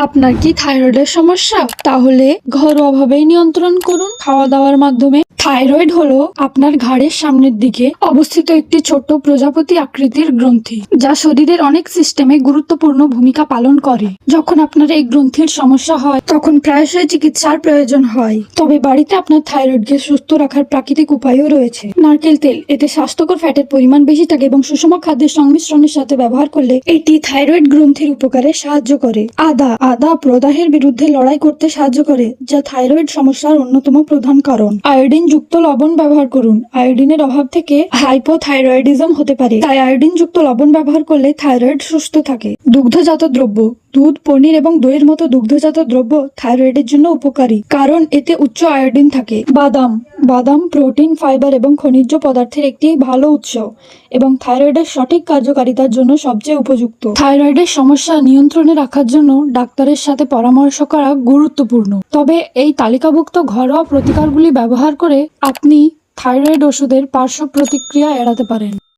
আপনার কি থাইরয়েডের সমস্যা? তাহলে ঘরোয়াভাবেই নিয়ন্ত্রণ করুন খাওয়া দাওয়ার মাধ্যমে। থাইরয়েড হলো আপনার ঘাড়ের সামনের দিকে অবস্থিত একটি ছোট্ট প্রজাপতি আকৃতির গ্রন্থি, যা শরীরের অনেক সিস্টেমে গুরুত্বপূর্ণ ভূমিকা পালন করে। যখন আপনার এই গ্রন্থির সমস্যা হয় তখন প্রায়শই চিকিৎসার প্রয়োজন হয়। তবে বাড়িতে আপনার থাইরয়েডকে সুস্থ রাখার প্রাকৃতিক উপায়ও রয়েছে। নারকেল তেল, এতে স্বাস্থ্যকর ফ্যাটের পরিমাণ বেশি থাকে এবং সুষম খাদ্যের সংমিশ্রণের সাথে ব্যবহার করলে এটি থাইরয়েড গ্রন্থির উপকারে সাহায্য করে। আদা প্রদাহের বিরুদ্ধে লড়াই করতে সাহায্য করে, যা থাইরয়েড সমস্যার অন্যতম প্রধান কারণ। আয়োডিন যুক্ত লবণ ব্যবহার করুন। আয়োডিনের অভাব থেকে হাইপোথাইরয়েডিজম হতে পারে, তাই আয়োডিন যুক্ত লবণ ব্যবহার করলে থাইরয়েড সুস্থ থাকে। দুগ্ধজাত দ্রব্য, দুধ, পনির এবং দইয়ের মতো দুগ্ধজাত দ্রব্য থাইরয়েডের জন্য উপকারী, কারণ এতে উচ্চ আয়োডিন থাকে। বাদাম প্রোটিন, ফাইবার এবং খনিজ পদার্থের একটি ভালো উৎস এবং থাইরয়েডের সঠিক কার্যকারিতার জন্য সবচেয়ে উপযুক্ত। থাইরয়েডের সমস্যা নিয়ন্ত্রণে রাখার জন্য ডাক্তারের সাথে পরামর্শ করা গুরুত্বপূর্ণ। তবে এই তালিকাভুক্ত ঘরোয়া প্রতিকারগুলি ব্যবহার করে আপনি থাইরয়েড ওষুধের পার্শ্ব প্রতিক্রিয়া এড়াতে পারেন।